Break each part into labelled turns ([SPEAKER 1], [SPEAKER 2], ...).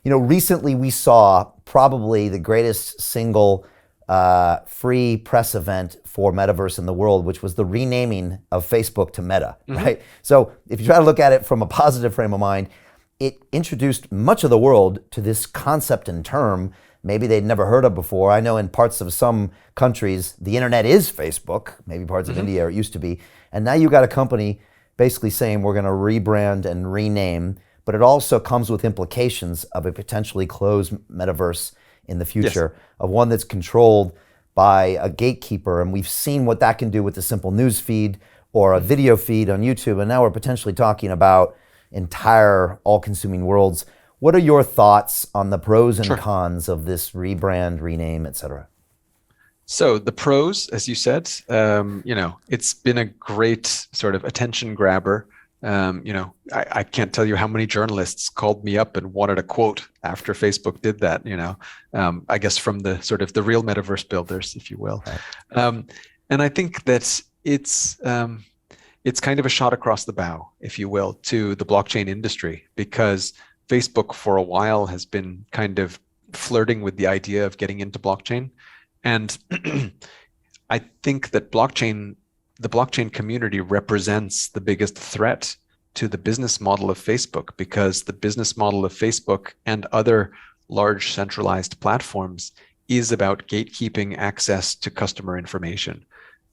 [SPEAKER 1] Recently we saw probably the greatest single free press event for metaverse in the world, which was the renaming of Facebook to Meta, right? So if you try to look at it from a positive frame of mind, it introduced much of the world to this concept and term maybe they'd never heard of before. I know in parts of some countries, the internet is Facebook, maybe parts of India it used to be. And now you got a company basically saying we're going to rebrand and rename, but it also comes with implications of a potentially closed metaverse in the future, of one that's controlled by a gatekeeper. And we've seen what that can do with a simple news feed or a video feed on YouTube. And now we're potentially talking about entire all-consuming worlds. What are your thoughts on the pros and cons of this rebrand, rename, et cetera?
[SPEAKER 2] So the pros, as you said, it's been a great sort of attention grabber. I can't tell you how many journalists called me up and wanted a quote after Facebook did that, I guess from the sort of the real metaverse builders, if you will. Right. And I think that it's kind of a shot across the bow, if you will, to the blockchain industry, because Facebook for a while has been kind of flirting with the idea of getting into blockchain. And I think that the blockchain community represents the biggest threat to the business model of Facebook, because the business model of Facebook and other large centralized platforms is about gatekeeping access to customer information.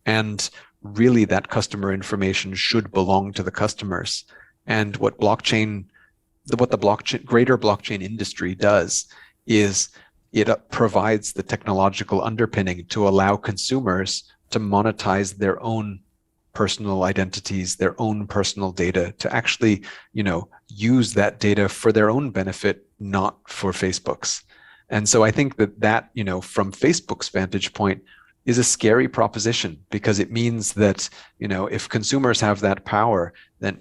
[SPEAKER 2] And really that customer information should belong to the customers. And what the greater blockchain industry does is it provides the technological underpinning to allow consumers to monetize their own personal identities, their own personal data, to actually, use that data for their own benefit, not for Facebook's. And so I think that, from Facebook's vantage point, is a scary proposition, because it means that, if consumers have that power, then,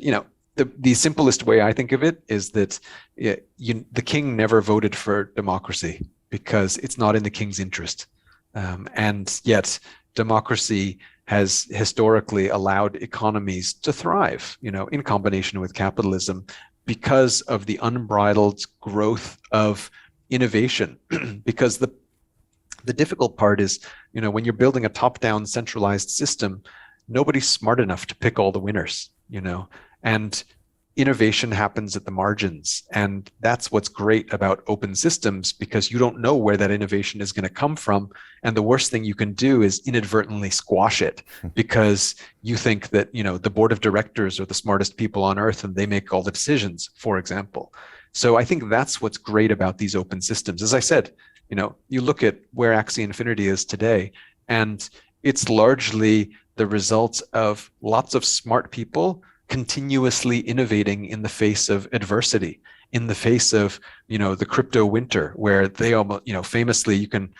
[SPEAKER 2] the simplest way I think of it is that the king never voted for democracy because it's not in the king's interest. And yet democracy has historically allowed economies to thrive, in combination with capitalism, because of the unbridled growth of innovation. Because the difficult part is, when you're building a top-down centralized system, nobody's smart enough to pick all the winners, and innovation happens at the margins. And that's what's great about open systems, because you don't know where that innovation is going to come from. And the worst thing you can do is inadvertently squash it because you think that, the board of directors are the smartest people on earth and they make all the decisions, for example. So I think that's what's great about these open systems. As I said, you look at where Axie Infinity is today, and it's largely the result of lots of smart people continuously innovating in the face of adversity, in the face of, the crypto winter, where they almost, famously, you can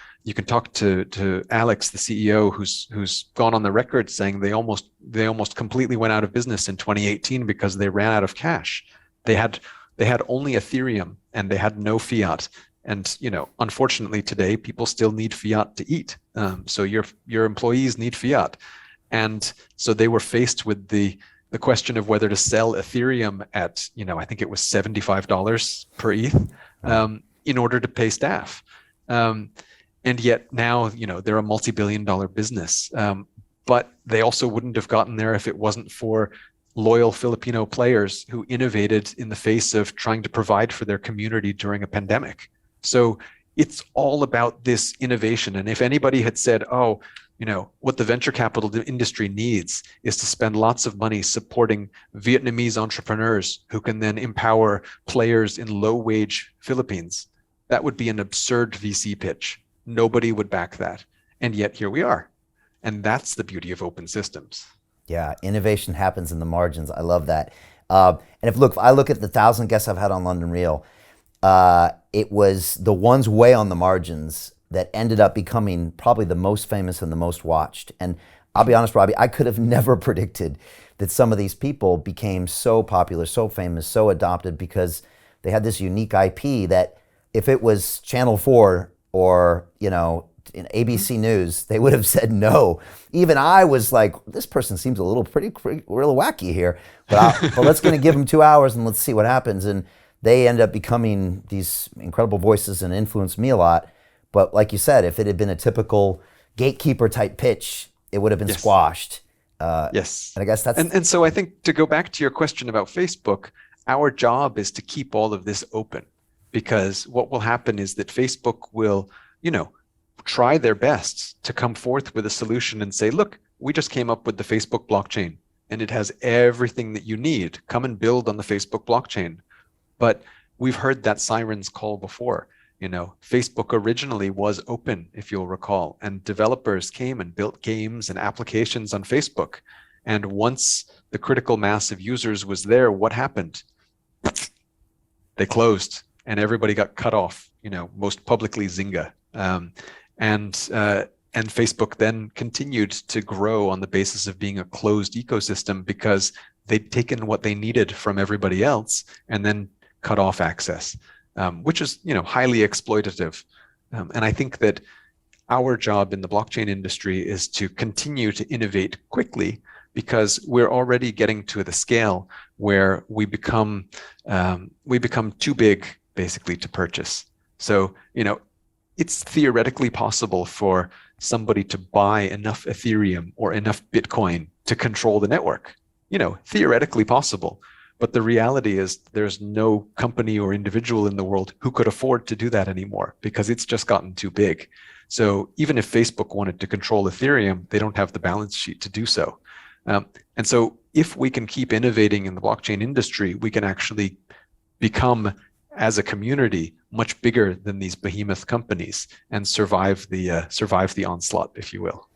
[SPEAKER 2] talk to Alex, the CEO, who's gone on the record saying they almost completely went out of business in 2018 because they ran out of cash. They had only Ethereum and they had no fiat. And, unfortunately today, people still need fiat to eat. So your employees need fiat. And so they were faced with the question of whether to sell Ethereum at, I think it was $75 per ETH in order to pay staff. And yet now, they're a multi-billion-dollar business. But they also wouldn't have gotten there if it wasn't for loyal Filipino players who innovated in the face of trying to provide for their community during a pandemic. So it's all about this innovation. And if anybody had said, what the venture capital industry needs is to spend lots of money supporting Vietnamese entrepreneurs who can then empower players in low-wage Philippines, that would be an absurd VC pitch. Nobody would back that. And yet here we are. And that's the beauty of open systems.
[SPEAKER 1] Yeah, innovation happens in the margins. I love that. And if I look at the 1,000 guests I've had on London Real, it was the ones way on the margins that ended up becoming probably the most famous and the most watched. And I'll be honest, Robby, I could have never predicted that some of these people became so popular, so famous, so adopted, because they had this unique IP that if it was Channel 4 or, in ABC News, they would have said no. Even I was like, this person seems a little pretty real wacky here, but let's going to give them 2 hours and let's see what happens. And they end up becoming these incredible voices and influence me a lot. But like you said, if it had been a typical gatekeeper type pitch, it would have been squashed.
[SPEAKER 2] Yes.
[SPEAKER 1] And I guess that's...
[SPEAKER 2] And so I think, to go back to your question about Facebook, our job is to keep all of this open, because what will happen is that Facebook will, try their best to come forth with a solution and say, look, we just came up with the Facebook blockchain and it has everything that you need. Come and build on the Facebook blockchain. But we've heard that siren's call before. Facebook originally was open, if you'll recall, and developers came and built games and applications on Facebook. And once the critical mass of users was there, what happened? They closed and everybody got cut off, most publicly Zynga. And Facebook then continued to grow on the basis of being a closed ecosystem, because they'd taken what they needed from everybody else and then cut off access, which is highly exploitative. And I think that our job in the blockchain industry is to continue to innovate quickly, because we're already getting to the scale where we become too big, basically, to purchase. So it's theoretically possible for somebody to buy enough Ethereum or enough Bitcoin to control the network. Theoretically possible. But the reality is there's no company or individual in the world who could afford to do that anymore, because it's just gotten too big. So even if Facebook wanted to control Ethereum, they don't have the balance sheet to do so. And so if we can keep innovating in the blockchain industry, we can actually become, as a community, much bigger than these behemoth companies and survive the onslaught, if you will.